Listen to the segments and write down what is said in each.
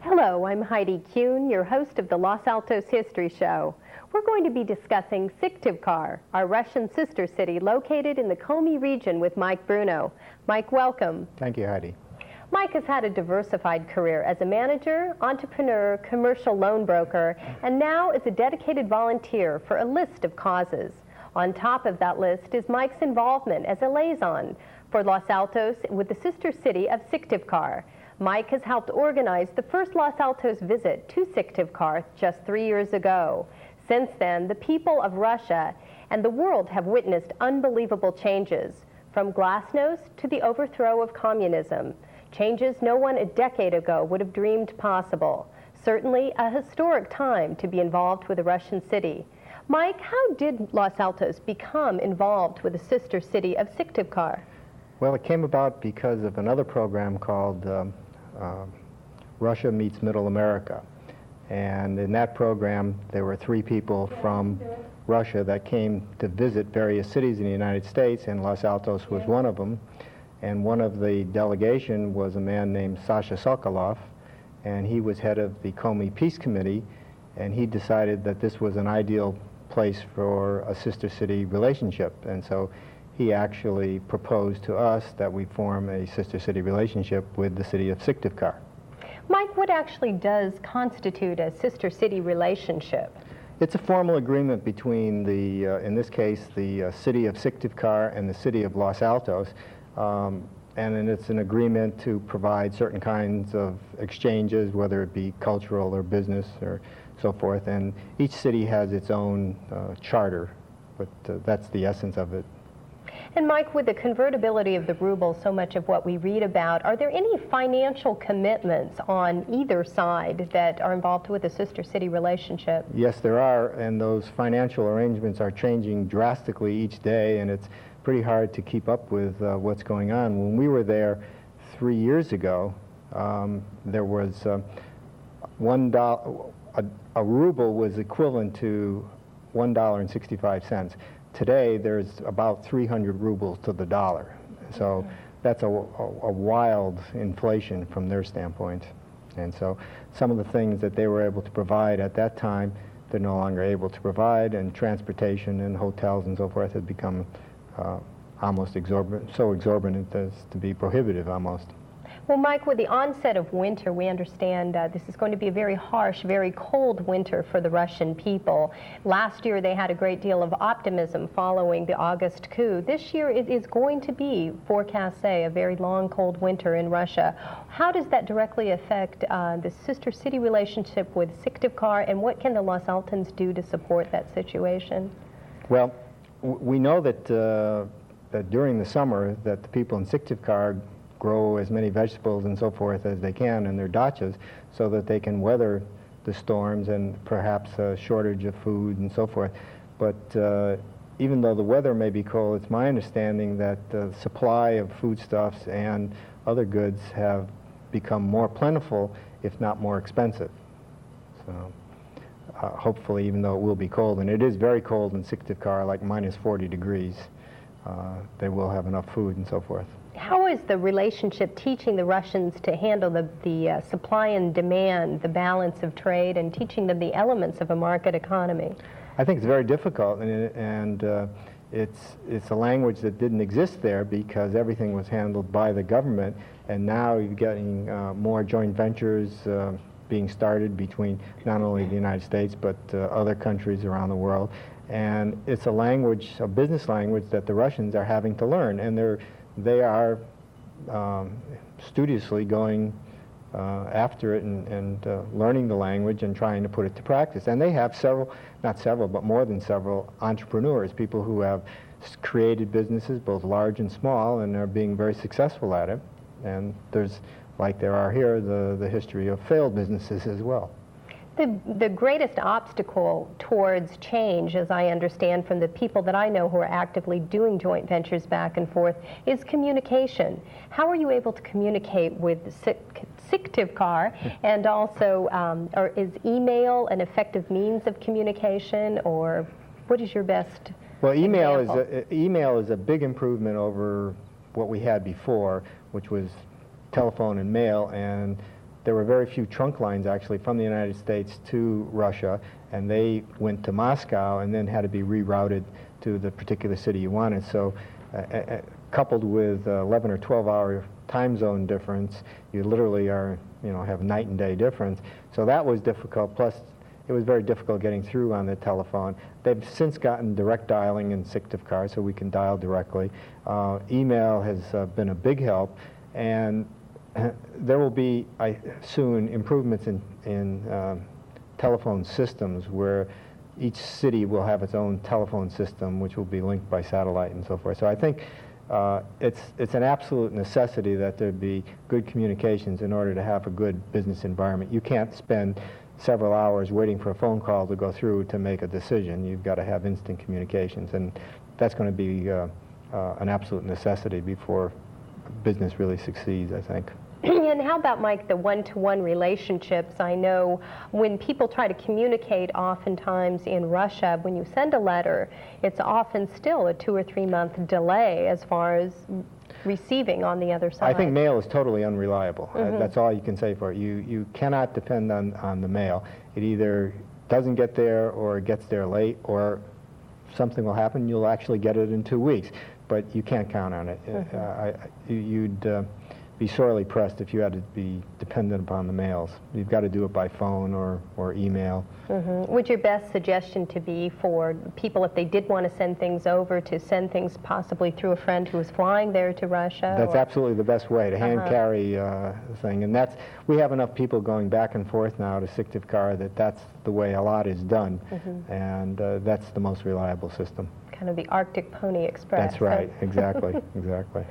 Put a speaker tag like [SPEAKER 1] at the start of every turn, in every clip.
[SPEAKER 1] Hello, I'm Heidi Kuhn, your host of the Los Altos History Show. We're going to be discussing Syktyvkar, our Russian sister city located in the Komi region, with Mike Bruno. Mike, welcome.
[SPEAKER 2] Thank you, Heidi.
[SPEAKER 1] Mike has had a diversified career as a manager, entrepreneur, commercial loan broker, and now is a dedicated volunteer for a list of causes. On top of that list is Mike's involvement as a liaison for Los Altos with the sister city of Syktyvkar. Mike has helped organize the first Los Altos visit to Syktyvkar just 3 years ago. Since then, the people of Russia and the world have witnessed unbelievable changes, from glasnost to the overthrow of communism. Changes no one a decade ago would have dreamed possible. Certainly a historic time to be involved with a Russian city. Mike, how did Los Altos become involved with the sister city of Syktyvkar?
[SPEAKER 2] Well, it came about because of another program called Russia Meets Middle America. And in that program, there were 3 people from Russia that came to visit various cities in the United States, and Los Altos was one of them. And one of the delegation was a man named Sasha Sokolov, and he was head of the Komi Peace Committee, and he decided that this was an ideal place for a sister city relationship. And so he actually proposed to us that we form a sister city relationship with the city of Syktyvkar.
[SPEAKER 1] Mike, what actually does constitute a sister city relationship?
[SPEAKER 2] It's a formal agreement between the, in this case, the city of Syktyvkar and the city of Los Altos. And it's an agreement to provide certain kinds of exchanges, whether it be cultural or business or so forth. And each city has its own charter, but that's the essence of it.
[SPEAKER 1] And Mike, with the convertibility of the ruble, so much of what we read about, are there any financial commitments on either side that are involved with a sister city relationship?
[SPEAKER 2] Yes, there are, and those financial arrangements are changing drastically each day, and it's pretty hard to keep up with what's going on. When we were there 3 years ago, there was $1, a ruble was equivalent to $1.65. Today, there's about 300 rubles to the dollar. So that's a wild inflation from their standpoint. And so some of the things that they were able to provide at that time, they're no longer able to provide, and transportation and hotels and so forth have become almost exorbitant, so exorbitant as to be prohibitive almost.
[SPEAKER 1] Well, Mike, with the onset of winter, we understand this is going to be a very harsh, very cold winter for the Russian people. Last year, they had a great deal of optimism following the August coup. This year, it is going to be, forecasts say, a very long, cold winter in Russia. How does that directly affect the sister city relationship with Syktyvkar, and what can the Los Altons do to support that situation?
[SPEAKER 2] Well, we know that, that during the summer, that the people in Syktyvkar grow as many vegetables and so forth as they can in their dachas so that they can weather the storms and perhaps a shortage of food and so forth. But even though the weather may be cold, it's my understanding that the supply of foodstuffs and other goods have become more plentiful, if not more expensive. So hopefully, even though it will be cold, and it is very cold in Syktyvkar, like minus 40 degrees, they will have enough food and so forth.
[SPEAKER 1] How is the relationship teaching the Russians to handle the supply and demand, the balance of trade, and teaching them the elements of a market economy?
[SPEAKER 2] I think it's very difficult, and it's a language that didn't exist there because everything was handled by the government, and now you're getting more joint ventures being started between not only the United States but other countries around the world. And it's a language, a business language that the Russians are having to learn, and they are studiously going after it and learning the language and trying to put it to practice. And they have several, not several, but more than several entrepreneurs, people who have created businesses, both large and small, and are being very successful at it. And there's, like there are here, the history of failed businesses as well.
[SPEAKER 1] The greatest obstacle towards change, as I understand from the people that I know who are actively doing joint ventures back and forth, is communication. How are you able to communicate with Syktyvkar, and also, or is email an effective means of communication, or what is your best
[SPEAKER 2] Well, email
[SPEAKER 1] example?
[SPEAKER 2] is a big improvement over what we had before, which was telephone and mail, and there were very few trunk lines actually from the United States to Russia, and they went to Moscow and then had to be rerouted to the particular city you wanted. So coupled with 11 or 12-hour time zone difference, you literally are, have night and day difference. So that was difficult, plus it was very difficult getting through on the telephone. They've since gotten direct dialing in Syktyvkar, so we can dial directly. Email has been a big help, and there will be soon improvements in telephone systems where each city will have its own telephone system, which will be linked by satellite and so forth. So I think it's an absolute necessity that there be good communications in order to have a good business environment. You can't spend several hours waiting for a phone call to go through to make a decision. You've got to have instant communications, and that's going to be an absolute necessity before business really succeeds, I think.
[SPEAKER 1] And how about, Mike, the one-to-one relationships? I know when people try to communicate, oftentimes in Russia, when you send a letter, it's often still a 2 or 3 month delay as far as receiving on the other side.
[SPEAKER 2] I think mail is totally unreliable. That's all you can say for it. You cannot depend on the mail. It either doesn't get there, or it gets there late, or something will happen. You'll actually get it in 2 weeks, but you can't count on it. You'd be sorely pressed if you had to be dependent upon the mails. You've got to do it by phone or email.
[SPEAKER 1] Would your best suggestion to be for people, if they did want to send things over, to send things possibly through a friend who is flying there to Russia?
[SPEAKER 2] That's absolutely the best way, to hand carry the thing. And we have enough people going back and forth now to Syktyvkar that's the way a lot is done. And that's the most reliable system.
[SPEAKER 1] Kind of the Arctic Pony Express.
[SPEAKER 2] That's right, exactly, exactly.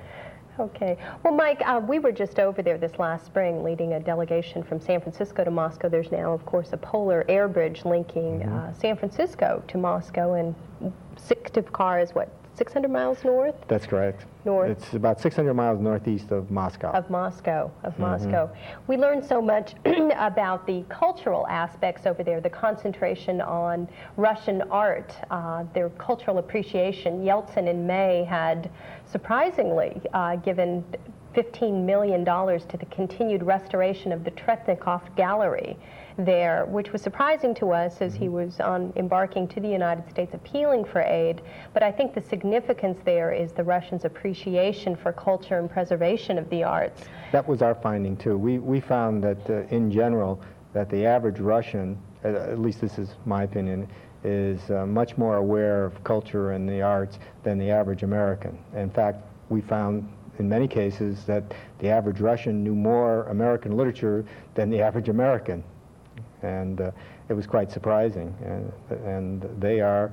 [SPEAKER 1] Okay. Well, Mike, we were just over there this last spring leading a delegation from San Francisco to Moscow. There's now, of course, a polar air bridge linking San Francisco to Moscow, and Syktyvkar is, what, 600 miles north?
[SPEAKER 2] That's correct.
[SPEAKER 1] North.
[SPEAKER 2] It's about 600 miles northeast of Moscow.
[SPEAKER 1] Of Moscow, Moscow. We learned so much about the cultural aspects over there, the concentration on Russian art, their cultural appreciation. Yeltsin in May had surprisingly given $15 million to the continued restoration of the Tretyakov Gallery there, which was surprising to us as he was embarking to the United States appealing for aid. But I think the significance there is the Russians' appreciation for culture and preservation of the arts.
[SPEAKER 2] That was our finding too. We found that in general that the average Russian, at least this is my opinion, is much more aware of culture and the arts than the average American. In fact, we found in many cases that the average Russian knew more American literature than the average American. And it was quite surprising. And they are,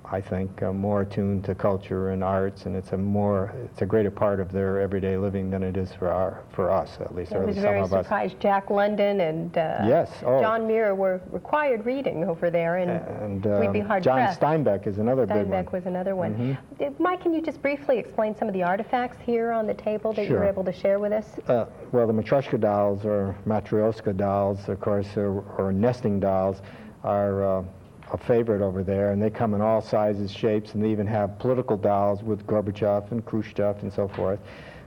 [SPEAKER 2] I think, more attuned to culture and arts, and it's a greater part of their everyday living than it is for us, at least.
[SPEAKER 1] I was very surprised. Jack London and John Muir were required reading over there, and we'd be hard pressed.
[SPEAKER 2] John Steinbeck is another big one.
[SPEAKER 1] Steinbeck was another one. Mike, can you just briefly explain some of the artifacts here on the table that you were able to share with us?
[SPEAKER 2] Well, the Matryoshka dolls, or Matryoshka dolls, of course, or nesting dolls, are a favorite over there, and they come in all sizes, shapes, and they even have political dolls with Gorbachev and Khrushchev and so forth.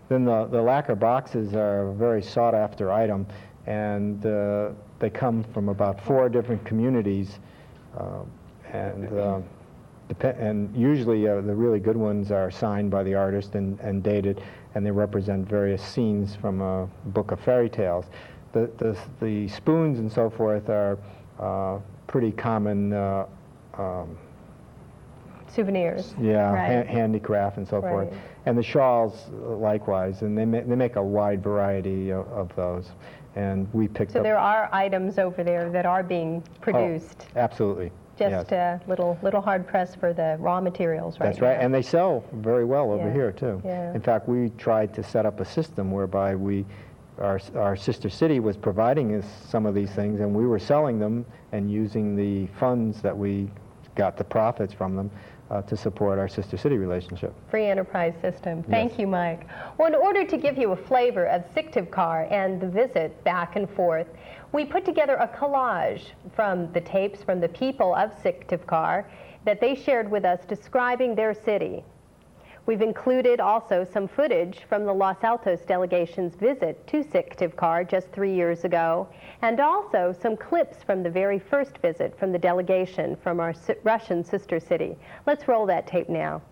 [SPEAKER 2] Then the lacquer boxes are a very sought-after item, and they come from about 4 different communities, and usually the really good ones are signed by the artist and dated, and they represent various scenes from a book of fairy tales. the spoons and so forth are pretty common
[SPEAKER 1] souvenirs.
[SPEAKER 2] Yeah,
[SPEAKER 1] right.
[SPEAKER 2] Handicraft and so forth. And the shawls likewise, and they make a wide variety of those. And we picked
[SPEAKER 1] So
[SPEAKER 2] up...
[SPEAKER 1] there are items over there that are being produced.
[SPEAKER 2] Oh, absolutely.
[SPEAKER 1] Just
[SPEAKER 2] yes.
[SPEAKER 1] a little hard press for the raw materials right
[SPEAKER 2] That's right,
[SPEAKER 1] now.
[SPEAKER 2] and they sell very well over
[SPEAKER 1] Yeah.
[SPEAKER 2] here too.
[SPEAKER 1] Yeah.
[SPEAKER 2] In fact, we tried to set up a system whereby our sister city was providing us some of these things, and we were selling them and using the funds that we got, the profits from them, to support our sister city relationship.
[SPEAKER 1] Free enterprise system. Thank
[SPEAKER 2] Yes.
[SPEAKER 1] you, Mike. Well, in order to give you a flavor of Syktyvkar and the visit back and forth, we put together a collage from the tapes from the people of Syktyvkar that they shared with us describing their city. We've included also some footage from the Los Altos delegation's visit to Syktyvkar just 3 years ago, and also some clips from the very first visit from the delegation from our Russian sister city. Let's roll that tape now.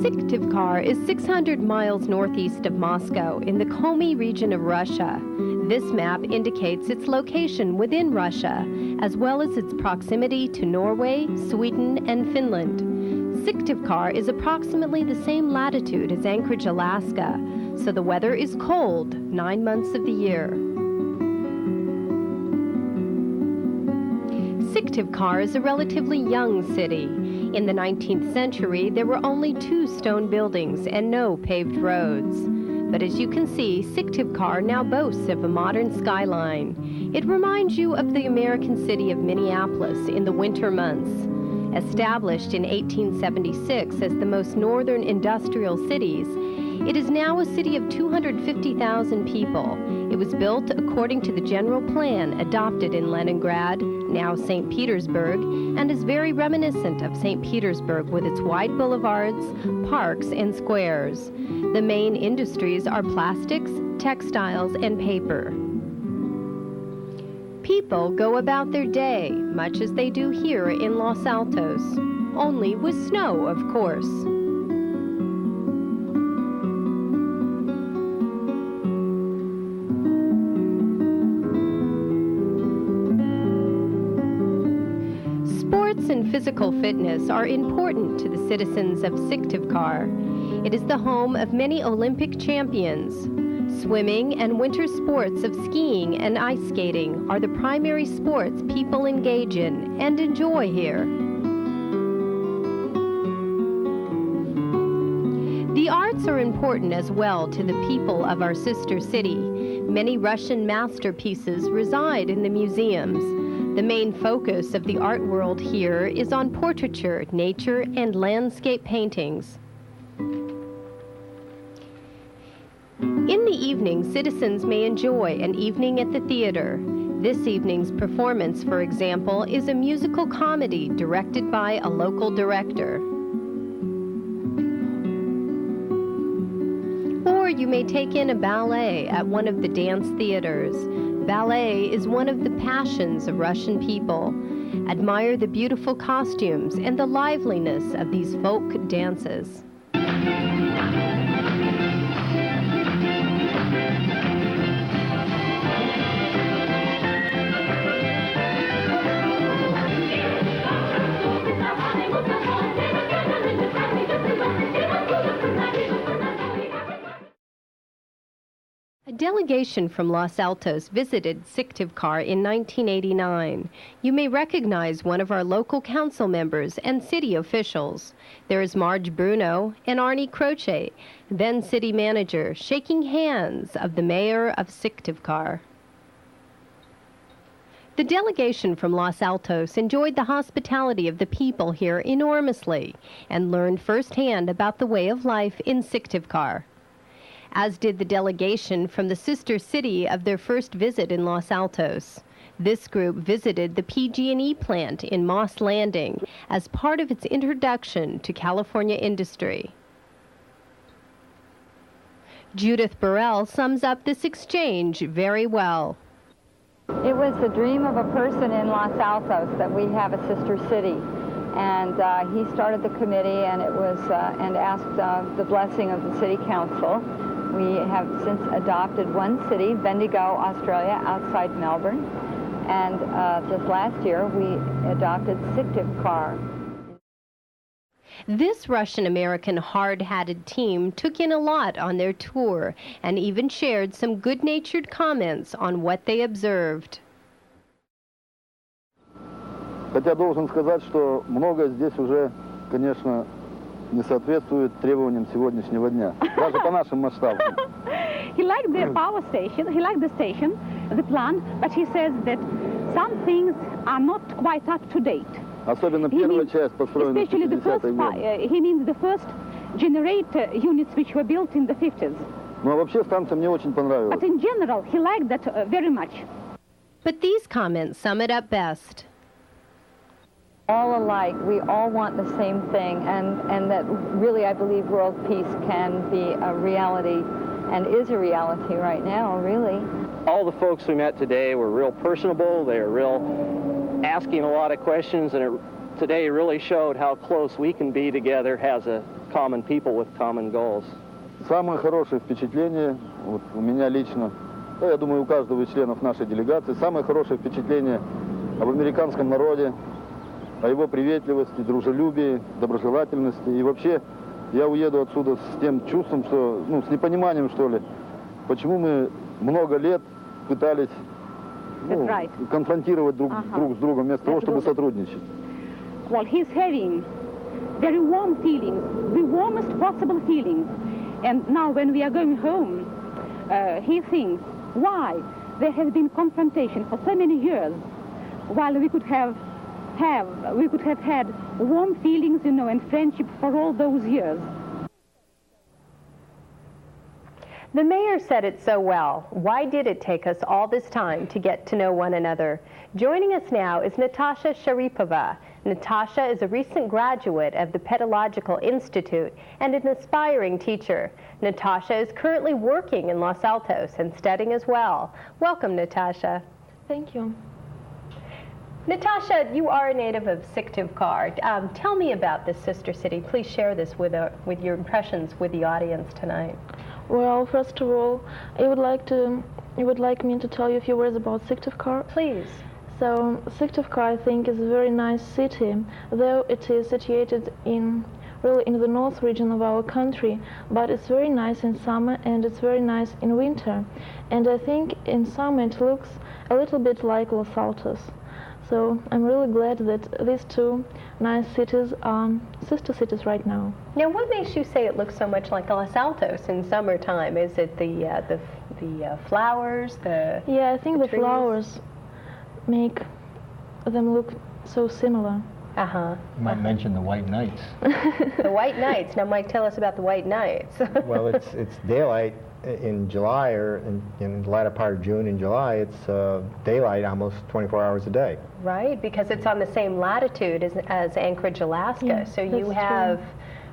[SPEAKER 1] Syktyvkar is 600 miles northeast of Moscow in the Komi region of Russia. This map indicates its location within Russia, as well as its proximity to Norway, Sweden, and Finland. Syktyvkar is approximately the same latitude as Anchorage, Alaska, so the weather is cold 9 months of the year. Syktyvkar is a relatively young city. In the 19th century, there were only 2 stone buildings and no paved roads. But as you can see, Syktyvkar now boasts of a modern skyline. It reminds you of the American city of Minneapolis in the winter months. Established in 1876 as the most northern industrial cities, it is now a city of 250,000 people. It was built according to the general plan adopted in Leningrad, now St. Petersburg, and is very reminiscent of St. Petersburg with its wide boulevards, parks, and squares. The main industries are plastics, textiles, and paper. People go about their day, much as they do here in Los Altos, only with snow, of course. Sports and physical fitness are important to the citizens of Syktyvkar. It is the home of many Olympic champions. Swimming and winter sports of skiing and ice skating are the primary sports people engage in and enjoy here. The arts are important as well to the people of our sister city. Many Russian masterpieces reside in the museums. The main focus of the art world here is on portraiture, nature, and landscape paintings. In the evening, citizens may enjoy an evening at the theater. This evening's performance, for example, is a musical comedy directed by a local director. Or you may take in a ballet at one of the dance theaters. Ballet is one of the passions of Russian people. Admire the beautiful costumes and the liveliness of these folk dances. A delegation from Los Altos visited Syktyvkar in 1989. You may recognize one of our local council members and city officials. There is Marge Bruno and Arnie Croce, then city manager, shaking hands of the mayor of Syktyvkar. The delegation from Los Altos enjoyed the hospitality of the people here enormously and learned firsthand about the way of life in Syktyvkar, as did the delegation from the sister city of their first visit in Los Altos. This group visited the PG&E plant in Moss Landing as part of its introduction to California industry. Judith Burrell sums up this exchange very well.
[SPEAKER 3] It was the dream of a person in Los Altos that we have a sister city. And he started the committee, and it was and asked the blessing of the city council. We have since adopted one city, Bendigo, Australia, outside Melbourne, and just last year we adopted Syktyvkar.
[SPEAKER 1] This Russian-American hard-hatted team took in a lot on their tour and even shared some good-natured comments on what they observed.
[SPEAKER 4] Хотя должен сказать, что многое здесь уже, конечно, не соответствует требованиям сегодняшнего дня, даже по нашим масштабам.
[SPEAKER 5] He liked the power station, he liked the station, the plant, but he says that some things are not quite up to date.
[SPEAKER 4] Особенно первая часть, построенная в 50-е годы.
[SPEAKER 5] He means the first generator units which were built in the 50s.
[SPEAKER 4] Ну а вообще станция мне очень понравилась.
[SPEAKER 5] But in general, he liked that very much.
[SPEAKER 1] But these comments sum it up best.
[SPEAKER 3] All alike, we all want the same thing, and that really I believe world peace can be a reality, and is a reality right now, really.
[SPEAKER 6] All the folks we met today were real personable, they were real asking a lot of questions, and today really showed how close we can be together as a common people with common goals.
[SPEAKER 4] Самое хорошее впечатление, вот у меня лично, да, я думаю, у каждого из членов нашей делегации, самое хорошее впечатление об американском народе, о его приветливости, дружелюбии, доброжелательности. И вообще я уеду отсюда с тем чувством, что, ну, с непониманием, что ли, почему мы много лет пытались конфронтировать друг с другом вместо того, чтобы сотрудничать.
[SPEAKER 5] Well, he's having very warm feelings, the warmest possible feelings. And now when we are going home, he thinks, why there has been confrontation for so many years, while we could have had warm feelings, you know, and friendship for all those years.
[SPEAKER 1] The mayor said it so well. Why did it take us all this time to get to know one another? Joining us now is Natasha Sharipova. Natasha is a recent graduate of the Pedagogical Institute and an aspiring teacher. Natasha is currently working in Los Altos and studying as well. Welcome, Natasha.
[SPEAKER 7] Thank you.
[SPEAKER 1] Natasha, you are a native of Syktyvkar. Tell me about this sister city. Please share this with your impressions with the audience tonight.
[SPEAKER 7] Well, first of all, you would like me to tell you a few words about Syktyvkar?
[SPEAKER 1] Please.
[SPEAKER 7] So, Syktyvkar, I think, is a very nice city, though it is situated really in the north region of our country, but it's very nice in summer and it's very nice in winter. And I think in summer it looks a little bit like Los Altos. So I'm really glad that these two nice cities are sister cities right now.
[SPEAKER 1] Now, what makes you say it looks so much like Los Altos in summertime? Is it the flowers, the
[SPEAKER 7] Yeah, I think the
[SPEAKER 1] trees?
[SPEAKER 7] Flowers make them look so similar.
[SPEAKER 1] Uh-huh.
[SPEAKER 2] You might mention the White Nights.
[SPEAKER 1] The White Nights. Now, Mike, tell us about the White Nights.
[SPEAKER 2] Well, it's daylight in July, or in the latter part of June and July. It's daylight almost 24 hours a day.
[SPEAKER 1] Right, because it's on the same latitude as Anchorage, Alaska.
[SPEAKER 7] Yeah,
[SPEAKER 1] so you have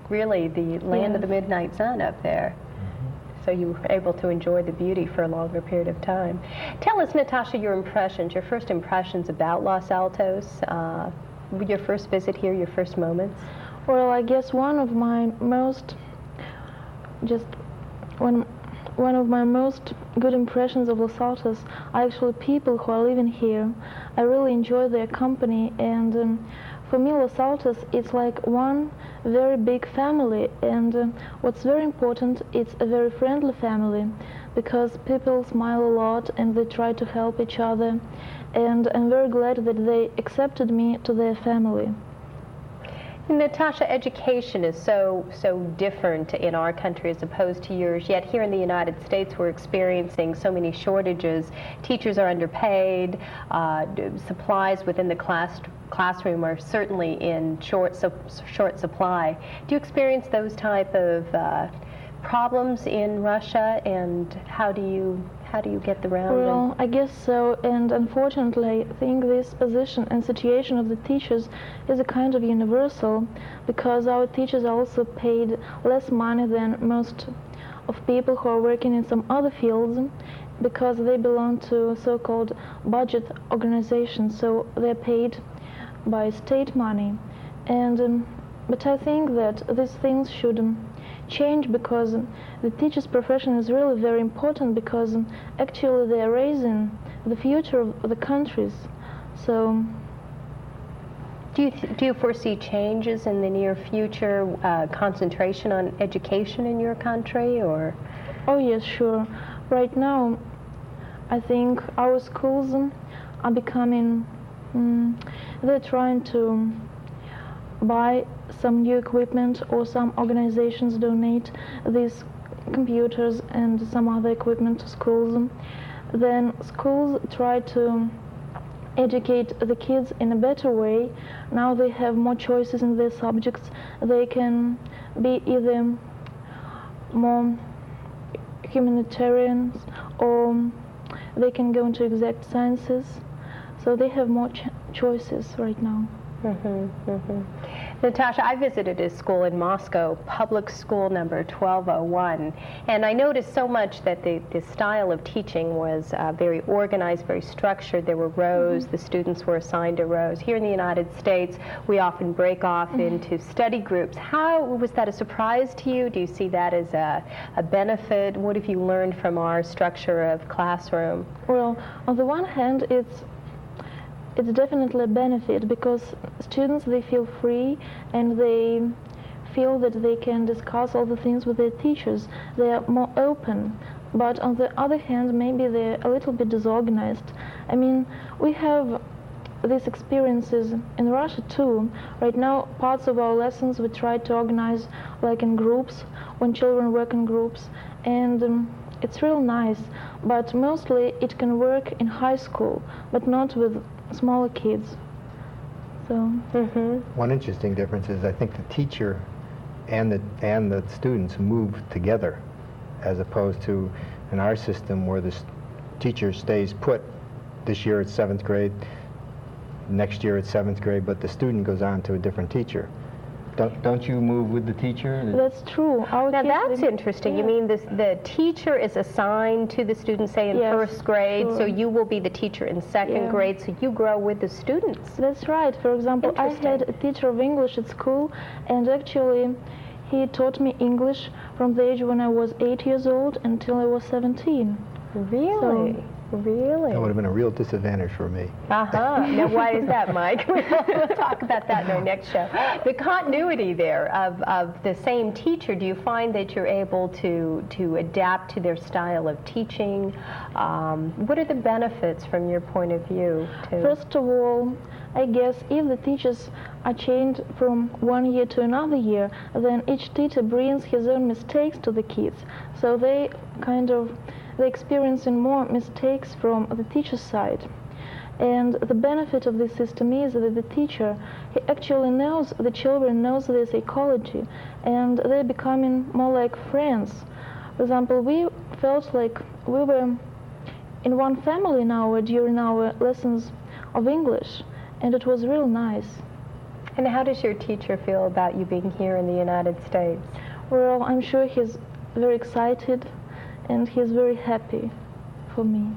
[SPEAKER 1] really the land of the midnight sun up there. So you were able to enjoy the beauty for a longer period of time. Tell us, Natasha, your first impressions about Los Altos, your first visit here, your first moments.
[SPEAKER 7] Well, I guess one of my most good impressions of Los Altos are actually people who are living here. I really enjoy their company, and for me Los Altos, it's like one very big family, and what's very important, it's a very friendly family, because people smile a lot and they try to help each other, and I'm very glad that they accepted me to their family.
[SPEAKER 1] Natasha, education is so different in our country as opposed to yours, yet here in the United States we're experiencing so many shortages. Teachers are underpaid, supplies within the classroom are certainly in short supply. Do you experience those type of problems in Russia, and how do you get around them?
[SPEAKER 7] Well, I guess so, and unfortunately I think this position and situation of the teachers is a kind of universal, because our teachers are also paid less money than most of people who are working in some other fields, because they belong to so-called budget organizations, so they're paid by state money. And but I think that these things should change, because the teacher's profession is really very important, because actually they are raising the future of the countries. So
[SPEAKER 1] Do you foresee changes in the near future, concentration on education in your country, or?
[SPEAKER 7] oh yes, sure. Right now I think our schools are becoming, they're trying to buy some new equipment, or some organizations donate these computers and some other equipment to schools. Then schools try to educate the kids in a better way. Now they have more choices in their subjects. They can be either more humanitarians, or they can go into exact sciences. So they have more choices right now.
[SPEAKER 1] Natasha, I visited a school in Moscow, public school number 1201, and I noticed so much that the style of teaching was very organized, very structured. There were rows, the students were assigned to rows. Here in the United States, we often break off into study groups. How was that a surprise to you? Do you see that as a benefit? What have you learned from our structure of classroom?
[SPEAKER 7] Well, on the one hand, it's definitely a benefit, because students, they feel free and they feel that they can discuss all the things with their teachers. They are more open. But on the other hand, maybe they're a little bit disorganized. I mean, we have these experiences in Russia too. Right now, parts of our lessons we try to organize like in groups, when children work in groups, and it's real nice. But mostly it can work in high school, but not with smaller kids. So
[SPEAKER 2] One interesting difference is I think the teacher and the students move together, as opposed to in our system where the teacher stays put. This year it's 7th grade, next year it's 7th grade, but the student goes on to a different teacher. Don't you move with the teacher?
[SPEAKER 7] that's true. Our
[SPEAKER 1] Now
[SPEAKER 7] kids,
[SPEAKER 1] that's interesting. You mean the teacher is assigned to the student, say in
[SPEAKER 7] Yes,
[SPEAKER 1] first grade, so
[SPEAKER 7] sure.
[SPEAKER 1] you will be the teacher in second
[SPEAKER 7] Yeah.
[SPEAKER 1] grade, so you grow with the students.
[SPEAKER 7] That's right. For example, I had a teacher of English at school, and actually he taught me English from the age when I was 8 years old until I was 17.
[SPEAKER 1] Really? Really?
[SPEAKER 2] That would have been a real disadvantage for me.
[SPEAKER 1] Now, why is that, Mike? We'll talk about that in our next show. The continuity there of the same teacher, do you find that you're able to adapt to their style of teaching? What are the benefits from your point of view?
[SPEAKER 7] First of all, I guess if the teachers are changed from one year to another year, then each teacher brings his own mistakes to the kids. So they they're experiencing more mistakes from the teacher's side. And the benefit of this system is that the teacher, he actually knows the children, knows their psychology, and they're becoming more like friends. For example, we felt like we were in one family now during our lessons of English, and it was real nice.
[SPEAKER 1] And how does your teacher feel about you being here in the United States?
[SPEAKER 7] Well, I'm sure he's very excited, and he's very happy for me.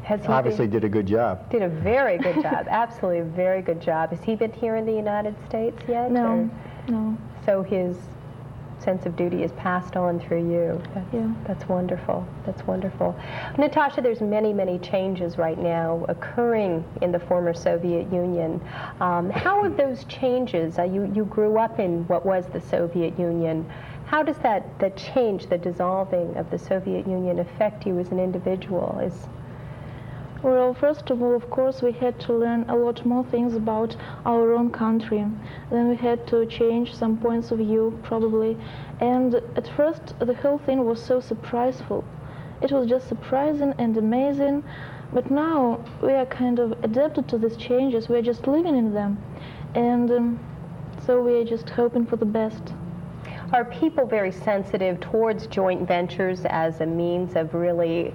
[SPEAKER 1] Has he
[SPEAKER 2] Obviously did a good job.
[SPEAKER 1] did a very good job, absolutely a very good job. Has he been here in the United States yet?
[SPEAKER 7] No,
[SPEAKER 1] or-
[SPEAKER 7] no.
[SPEAKER 1] So his sense of duty is passed on through you. That's wonderful. That's wonderful. Natasha, there's many, many changes right now occurring in the former Soviet Union. How have those changes, you grew up in what was the Soviet Union, how does that change, the dissolving of the Soviet Union, affect you as an individual?
[SPEAKER 7] Well, first of all, of course, we had to learn a lot more things about our own country. Then we had to change some points of view, probably. And at first, the whole thing was so surpriseful. It was just surprising and amazing. But now we are kind of adapted to these changes. We're just living in them. And so we are just hoping for the best.
[SPEAKER 1] Are people very sensitive towards joint ventures as a means of really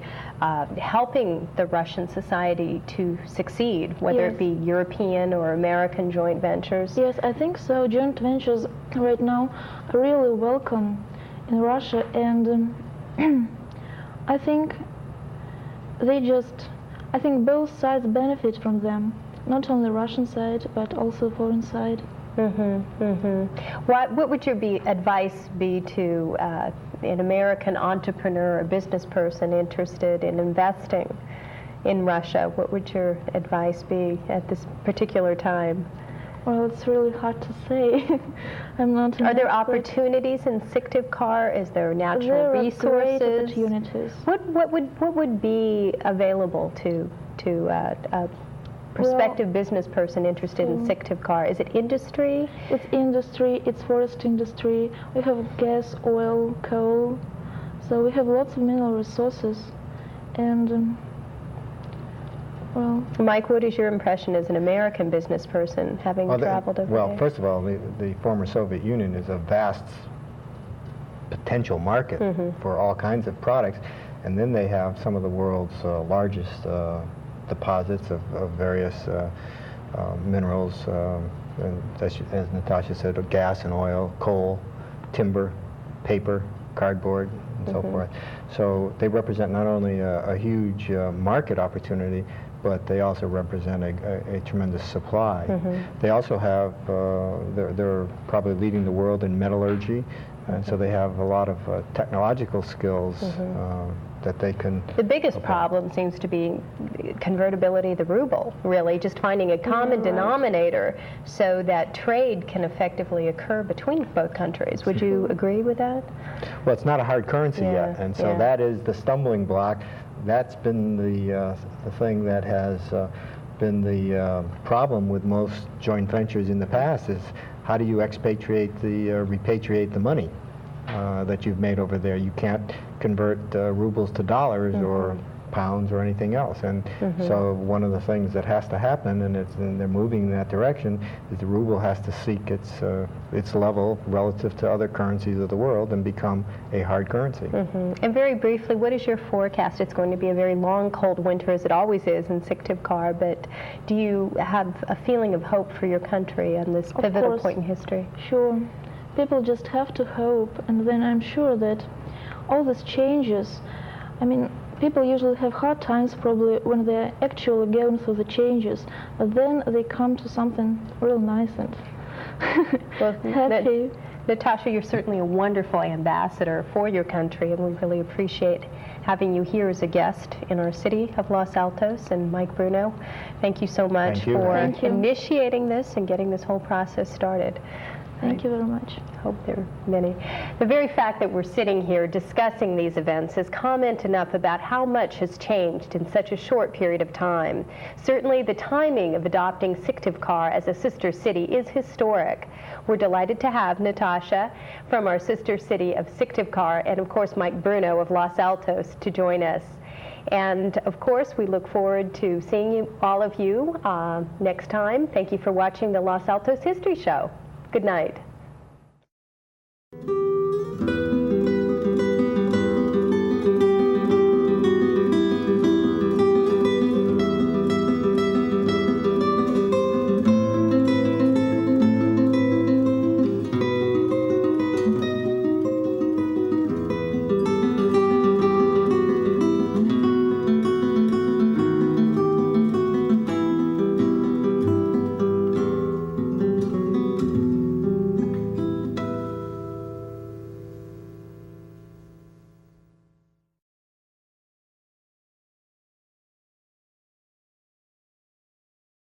[SPEAKER 1] helping the Russian society to succeed, whether it be European or American joint ventures?
[SPEAKER 7] Yes, I think so. Joint ventures right now are really welcome in Russia, and I think both sides benefit from them, not only Russian side, but also foreign side.
[SPEAKER 1] What would your advice be to an American entrepreneur or business person interested in investing in Russia? What would your advice be at this particular time?
[SPEAKER 7] Well, it's really hard to say. I'm not an
[SPEAKER 1] Are there
[SPEAKER 7] expert.
[SPEAKER 1] opportunities in Syktyvkar? Is there natural
[SPEAKER 7] There
[SPEAKER 1] resources?
[SPEAKER 7] are great opportunities.
[SPEAKER 1] What would be available to a prospective business person interested in Syktyvkar? Is it industry?
[SPEAKER 7] It's industry, it's forest industry. We have gas, oil, coal. So we have lots of mineral resources. And, well...
[SPEAKER 1] Mike, what is your impression as an American business person, having traveled over there?
[SPEAKER 2] Well, first of all, the former Soviet Union is a vast potential market for all kinds of products. And then they have some of the world's largest deposits of various minerals, and as Natasha said, gas and oil, coal, timber, paper, cardboard, and so forth. So they represent not only a huge market opportunity, but they also represent a tremendous supply. They also have, they're probably leading the world in metallurgy, and so they have a lot of technological skills that they can...
[SPEAKER 1] The biggest problem seems to be convertibility of the ruble, really, just finding a common denominator so that trade can effectively occur between both countries. Would you agree with that?
[SPEAKER 2] Well, it's not a hard currency yet, and so that is the stumbling block. That's been the thing that has been the problem with most joint ventures in the past, is how do you repatriate the money that you've made over there? You can't convert rubles to dollars or pounds or anything else, and so one of the things that has to happen, and they're moving in that direction, is the ruble has to seek its level relative to other currencies of the world and become a hard currency.
[SPEAKER 1] And very briefly, what is your forecast? It's going to be a very long, cold winter, as it always is in Syktyvkar, but do you have a feeling of hope for your country on this pivotal point in history?
[SPEAKER 7] Sure. People just have to hope, and then I'm sure that all these changes, I mean, people usually have hard times probably when they're actually going through the changes, but then they come to something real nice and happy.
[SPEAKER 1] Natasha, you're certainly a wonderful ambassador for your country, and we really appreciate having you here as a guest in our city of Los Altos. And Mike Bruno, thank you so much for initiating this and getting this whole process started.
[SPEAKER 7] Thank you very much.
[SPEAKER 1] Hope there are many. The very fact that we're sitting here discussing these events is comment enough about how much has changed in such a short period of time. Certainly the timing of adopting Syktyvkar as a sister city is historic. We're delighted to have Natasha from our sister city of Syktyvkar, and of course Mike Bruno of Los Altos to join us. And of course, we look forward to seeing all of you next time. Thank you for watching the Los Altos History Show. Good night.